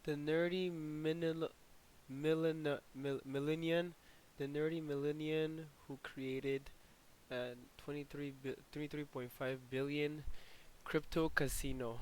The nerdy millennian, the nerdy millennian who created 23.5 billion crypto casino.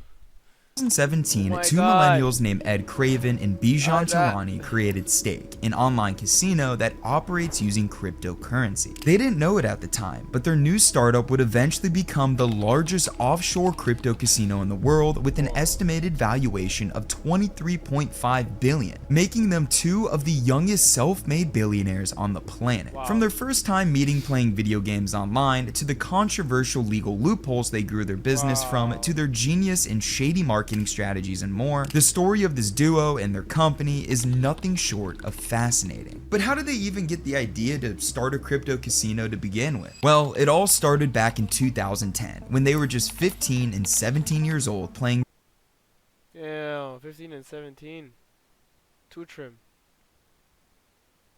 2017, My two God. millennials named Ed Craven and Bijan That. Tarani created Stake, an online casino that operates using cryptocurrency. They didn't know it at the time, but their new startup would eventually become the largest offshore crypto casino in the world with an Whoa. estimated valuation of 23.5 billion, making them two of the youngest self-made billionaires on the planet. From Wow. their first time meeting playing video games online, to the controversial legal loopholes they grew their business from, to Wow. their genius and shady marketing strategies and more, the story of this duo and their company is nothing short of fascinating. But how did they even get the idea to start a crypto casino to begin with? Well, it all started back in 2010 when they were just 15 and 17 years old playing Yeah, 15 and 17. Too trim.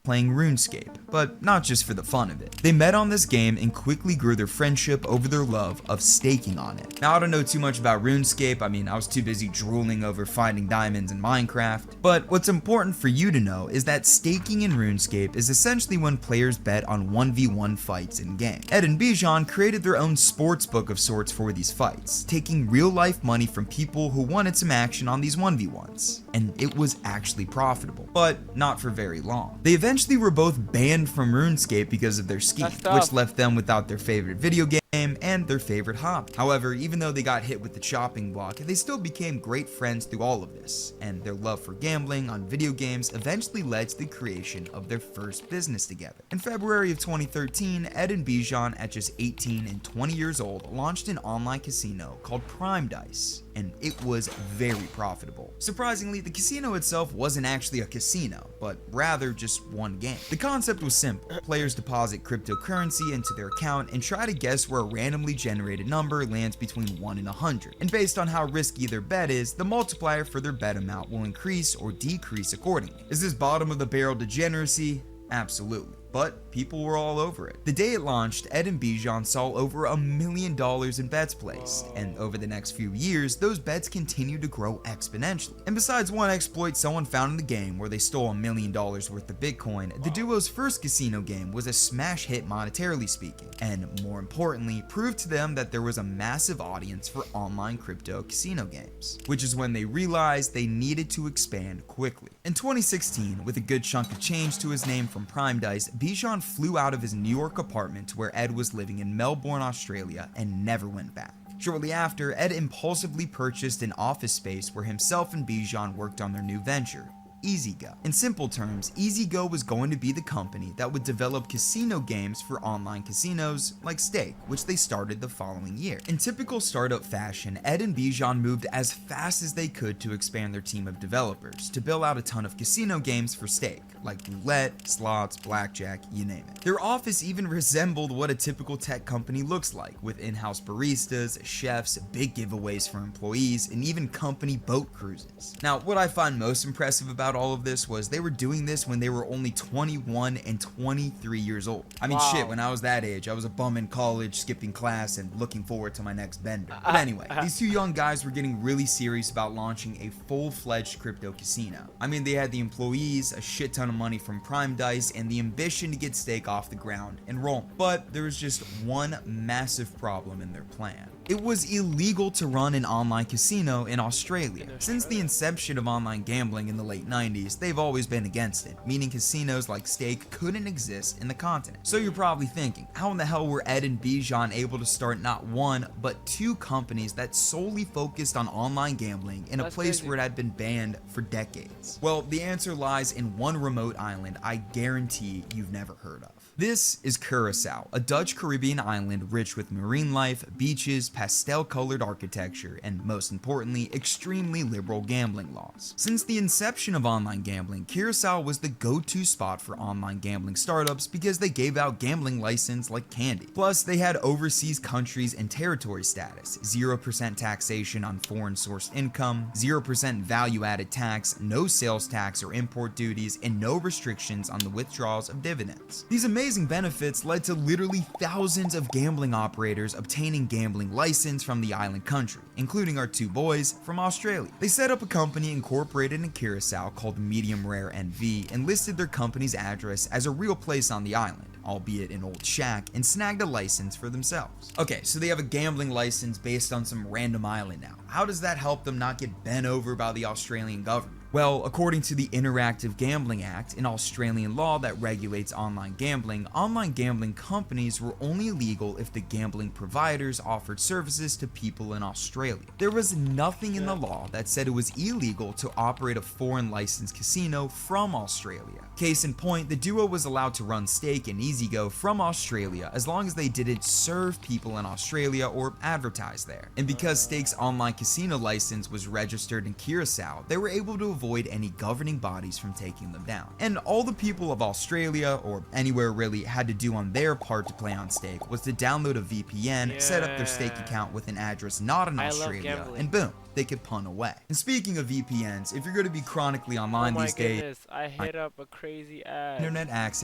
RuneScape, but not just for the fun of it. They met on this game and quickly grew their friendship over their love of staking on it. Now, I don't know too much about RuneScape. I mean, I was too busy drooling over finding diamonds in Minecraft. But what's important for you to know is that staking in RuneScape is essentially when players bet on 1v1 fights in game. Ed and Bijan created their own sportsbook of sorts for these fights, taking real life money from people who wanted some action on these 1v1s. And it was actually profitable, but not for very long. They eventually were both banned from RuneScape because of their scheme, That's which tough. left them without their favorite video game and their favorite hobby. However, even though they got hit with the chopping block, they still became great friends through all of this, and their love for gambling on video games eventually led to the creation of their first business together. In February of 2013, Ed and Bijan, at just 18 and 20 years old, launched an online casino called Prime Dice, and it was very profitable. Surprisingly, the casino itself wasn't actually a casino, but rather just one game. The concept was simple. Players deposit cryptocurrency into their account and try to guess where a randomly generated number lands between 1 and 100. And based on how risky their bet is, the multiplier for their bet amount will increase or decrease accordingly. Is this bottom of the barrel degeneracy? Absolutely. But people were all over it. The day it launched, Ed and Bijan saw over $1 million in bets placed, and over the next few years, those bets continued to grow exponentially. And besides one exploit someone found in the game where they stole $1 million worth of Bitcoin, the duo's first casino game was a smash hit monetarily speaking, and more importantly, proved to them that there was a massive audience for online crypto casino games, which is when they realized they needed to expand quickly. In 2016, with a good chunk of change to his name from Prime Dice, Bijan flew out of his New York apartment to where Ed was living in Melbourne, Australia, and never went back. Shortly after, Ed impulsively purchased an office space where himself and Bijan worked on their new venture, EasyGo. In simple terms, EasyGo was going to be the company that would develop casino games for online casinos like Stake, which they started the following year. In typical startup fashion, Ed and Bijan moved as fast as they could to expand their team of developers to build out a ton of casino games for Stake, like roulette, slots, blackjack, you name it. Their office even resembled what a typical tech company looks like, with in-house baristas, chefs, big giveaways for employees, and even company boat cruises. Now, what I find most impressive about all of this was they were doing this when they were only 21 and 23 years old. I mean, shit, Wow. when I was that age, I was a bum in college, skipping class, and looking forward to my next bender. But anyway, these two young guys were getting really serious about launching a full-fledged crypto casino. I mean, they had the employees, a shit ton of money from Prime Dice, and the ambition to get Stake off the ground and roll. But there was just one massive problem in their plan. It was illegal to run an online casino in Australia. Since the inception of online gambling in the late 90s, they've always been against it, meaning casinos like Stake couldn't exist in the continent. So you're probably thinking, how in the hell were Ed and Bijan able to start not one, but two companies that solely focused on online gambling in a That's place crazy. where it had been banned for decades? Well, the answer lies in one remote island I guarantee you've never heard of. This is Curacao, a Dutch Caribbean island rich with marine life, beaches, pastel-colored architecture, and most importantly, extremely liberal gambling laws. Since the inception of online gambling, Curacao was the go-to spot for online gambling startups because they gave out gambling license like candy. Plus, they had overseas countries and territory status, 0% taxation on foreign-sourced income, 0% value-added tax, no sales tax or import duties, and no restrictions on the withdrawals of dividends. These amazing amazing benefits led to literally thousands of gambling operators obtaining gambling license from the island country, including our two boys from Australia. They set up a company incorporated in Curacao called Medium Rare NV and listed their company's address as a real place on the island, albeit an old shack, and snagged a license for themselves. Okay, so they have a gambling license based on some random island now. How does that help them not get bent over by the Australian government? Well, according to the Interactive Gambling Act, an Australian law that regulates online gambling companies were only legal if the gambling providers offered services to people in Australia. There was nothing in the law that said it was illegal to operate a foreign licensed casino from Australia. Case in point, the duo was allowed to run Stake and EasyGo from Australia as long as they didn't serve people in Australia or advertise there. And because Stake's online casino license was registered in Curacao, they were able to avoid any governing bodies from taking them down. And all the people of Australia, or anywhere really, had to do on their part to play on Stake was to download a VPN, set up their Stake account with an address not in Australia, and boom, they could punt away. And speaking of VPNs, if you're going to be chronically online these days, I hit up a crazy internet access.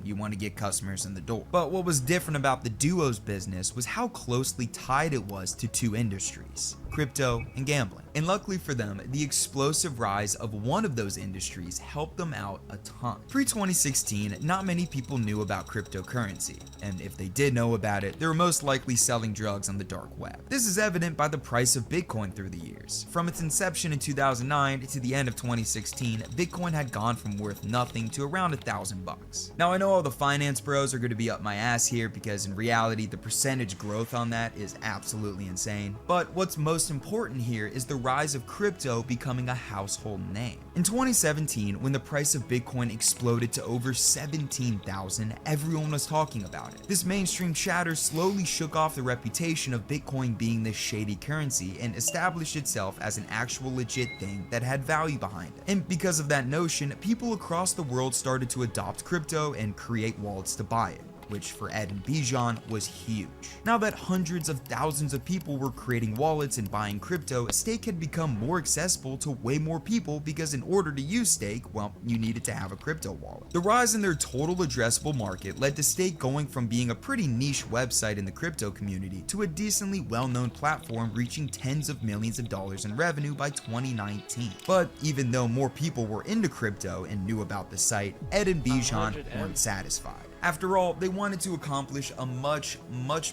You want to get customers in the door. But what was different about the duo's business was how closely tied it was to two industries: crypto and gambling. And luckily for them, the explosive rise of one of those industries helped them out a ton. Pre-2016, not many people knew about cryptocurrency, and if they did know about it, they were most likely selling drugs on the dark web. This is evident by the price of Bitcoin through the years. From its inception in 2009 to the end of 2016, Bitcoin had gone from worth nothing to around $1,000. Now I know all the finance bros are going to be up my ass here because in reality the percentage growth on that is absolutely insane. But what's most important here is the rise of crypto becoming a household name. In 2017, when the price of Bitcoin exploded to over 17,000, everyone was talking about it. This mainstream chatter slowly shook off the reputation of Bitcoin being this shady currency and established itself as an actual legit thing that had value behind it. And because of that notion, people across the world started to adopt crypto and create wallets to buy it, which for Ed and Bijan was huge. Now that hundreds of thousands of people were creating wallets and buying crypto, Stake had become more accessible to way more people because in order to use Stake, well, you needed to have a crypto wallet. The rise in their total addressable market led to Stake going from being a pretty niche website in the crypto community to a decently well-known platform reaching tens of millions of dollars in revenue by 2019. But even though more people were into crypto and knew about the site, Ed and Bijan weren't satisfied. After all, they wanted to accomplish a much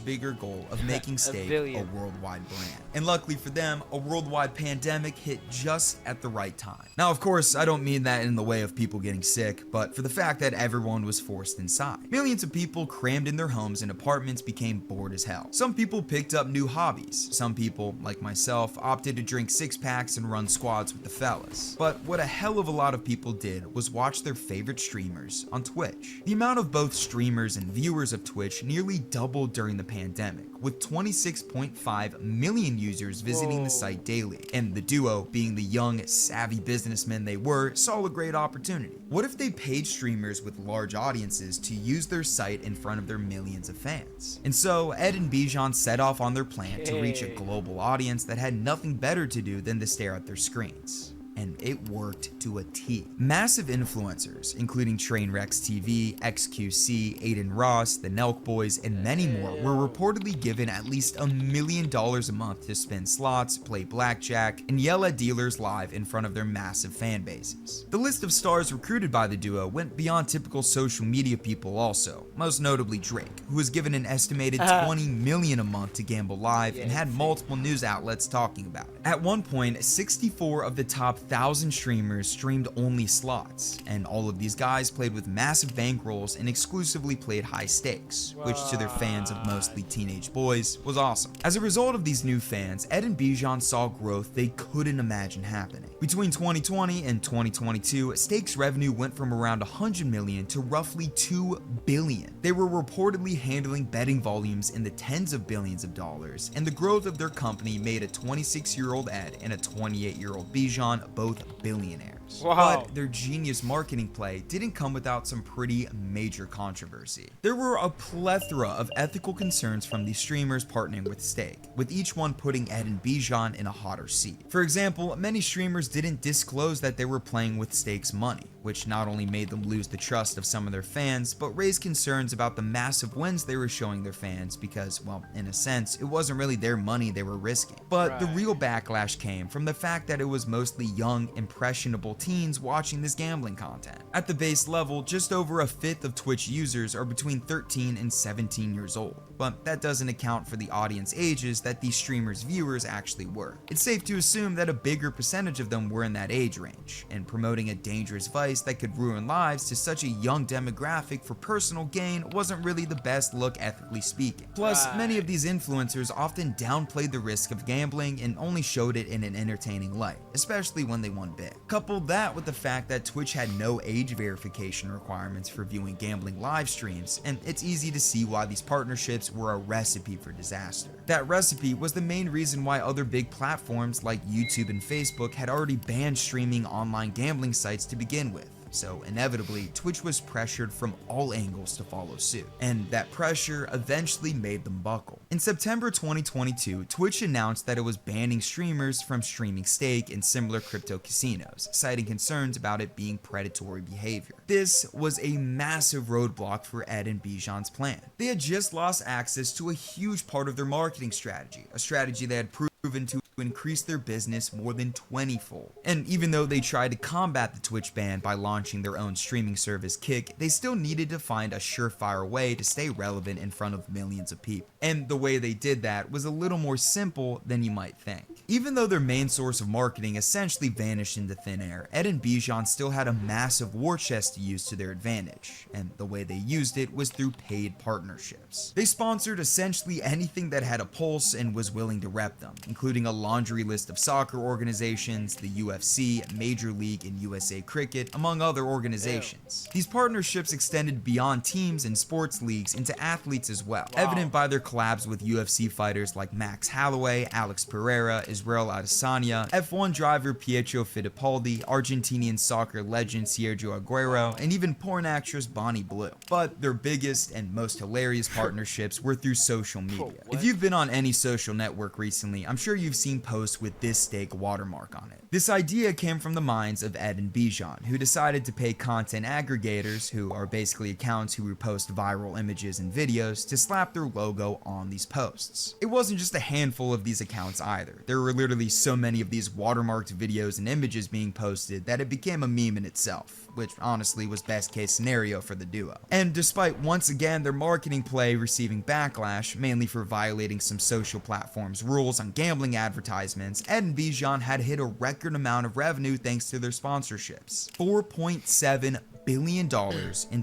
bigger goal of making Stake a worldwide brand. And luckily for them, a worldwide pandemic hit just at the right time. Now, of course, I don't mean that in the way of people getting sick, but for the fact that everyone was forced inside. Millions of people crammed in their homes and apartments became bored as hell. Some people picked up new hobbies. Some people, like myself, opted to drink six-packs and run squads with the fellas. But what a hell of a lot of people did was watch their favorite streamers on Twitch. The amount of both streamers and viewers of Twitch nearly doubled during the pandemic, with 26.5 million users visiting the site daily, and the duo, being the young, savvy businessmen they were, saw a great opportunity. What if they paid streamers with large audiences to use their site in front of their millions of fans? And so, Ed and Bijan set off on their plan to reach a global audience that had nothing better to do than to stare at their screens. And it worked to a T. Massive influencers, including Trainwrecks TV, XQC, Aiden Ross, the Nelk Boys, and many more, were reportedly given at least $1 million a month to spin slots, play blackjack, and yell at dealers live in front of their massive fan bases. The list of stars recruited by the duo went beyond typical social media people also, most notably Drake, who was given an estimated $20 million a month to gamble live and had multiple news outlets talking about it. At one point, 64 of the top 1,000 streamers streamed only slots, and all of these guys played with massive bankrolls and exclusively played high stakes, which to their fans of mostly teenage boys was awesome. As a result of these new fans, Ed and Bijan saw growth they couldn't imagine happening. Between 2020 and 2022, Stake's revenue went from around 100 million to roughly 2 billion. They were reportedly handling betting volumes in the tens of billions of dollars, and the growth of their company made a 26-year-old Ed and a 28-year-old Bijan both billionaires. streamers. Wow. But their genius marketing play didn't come without some pretty major controversy. There were a plethora of ethical concerns from these streamers partnering with Stake, with each one putting Ed and Bijan in a hotter seat. For example, many streamers didn't disclose that they were playing with Stake's money, which not only made them lose the trust of some of their fans, but raised concerns about the massive wins they were showing their fans because, well, in a sense, it wasn't really their money they were risking. But the real backlash came from the fact that it was mostly young, impressionable teens watching this gambling content. At the base level, just over a fifth of Twitch users are between 13 and 17 years old, but that doesn't account for the audience ages that these streamers' viewers actually were. It's safe to assume that a bigger percentage of them were in that age range, and promoting a dangerous vice that could ruin lives to such a young demographic for personal gain wasn't really the best look ethically speaking. Plus, many of these influencers often downplayed the risk of gambling and only showed it in an entertaining light, especially when they won big. Couple that with the fact that Twitch had no age verification requirements for viewing gambling live streams, and it's easy to see why these partnerships were a recipe for disaster. That recipe was the main reason why other big platforms like YouTube and Facebook had already banned streaming online gambling sites to begin with. So inevitably, Twitch was pressured from all angles to follow suit, and that pressure eventually made them buckle. In September 2022, Twitch announced that it was banning streamers from streaming Stake and similar crypto casinos, citing concerns about it being predatory behavior. This was a massive roadblock for Ed and Bijan's plan. They had just lost access to a huge part of their marketing strategy, a strategy they had proven to increase their business more than 20-fold. And even though they tried to combat the Twitch ban by launching their own streaming service Kick, they still needed to find a surefire way to stay relevant in front of millions of people. And the way they did that was a little more simple than you might think. Even though their main source of marketing essentially vanished into thin air, Ed and Bijan still had a massive war chest to use to their advantage, and the way they used it was through paid partnerships. They sponsored essentially anything that had a pulse and was willing to rep them, including a laundry list of soccer organizations, the UFC, Major League, and USA Cricket, among other organizations. These partnerships extended beyond teams and sports leagues into athletes as well, evident by their collabs with UFC fighters like Max Holloway, Alex Pereira, Israel Adesanya, F1 driver Pietro Fittipaldi, Argentinian soccer legend Sergio Aguero, and even porn actress Bonnie Blue. But their biggest and most hilarious partnerships were through social media. If you've been on any social network recently, I'm sure you've seen posts with this Stake watermark on it. This idea came from the minds of Ed and Bijan, who decided to pay content aggregators, who are basically accounts who repost viral images and videos, to slap their logo on these posts. It wasn't just a handful of these accounts either. There were literally so many of these watermarked videos and images being posted that it became a meme in itself, which honestly was best case scenario for the duo. And despite once again their marketing play receiving backlash, mainly for violating some social platforms' rules on gambling advertisements, Ed and Bijan had hit a record amount of revenue thanks to their sponsorships. $4.7 billion in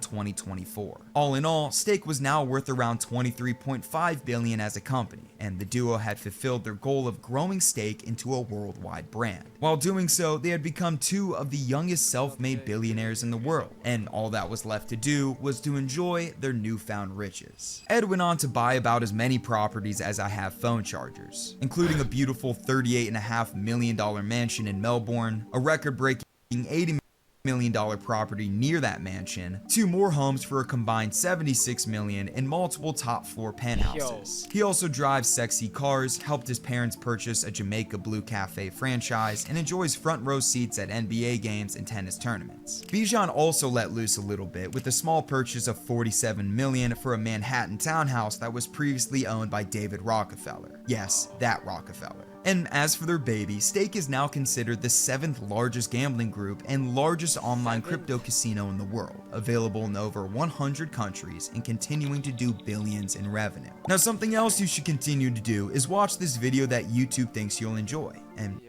2024. All in all, Stake was now worth around $23.5 billion as a company, and the duo had fulfilled their goal of growing Stake into a worldwide brand. While doing so, they had become two of the youngest self-made billionaires in the world, and all that was left to do was to enjoy their newfound riches. Ed went on to buy about as many properties as I have phone chargers, including a beautiful $38.5 million mansion in Melbourne, a record-breaking $80 million property near that mansion, 2 more homes for a combined $76 million, and multiple top floor penthouses. He also drives sexy cars, helped his parents purchase a Jamaica Blue Cafe franchise, and enjoys front row seats at NBA games and tennis tournaments. Bijan also let loose a little bit with a small purchase of $47 million for a Manhattan townhouse that was previously owned by David Rockefeller. Yes, that Rockefeller. And as for their baby, Stake is now considered the 7th largest gambling group and largest online crypto casino in the world, available in over 100 countries and continuing to do billions in revenue. Now, something else you should continue to do is watch this video that YouTube thinks you'll enjoy. And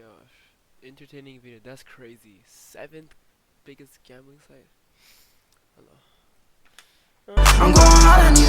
entertaining video, that's crazy. 7th biggest gambling site. Hello. I'm going hard, I need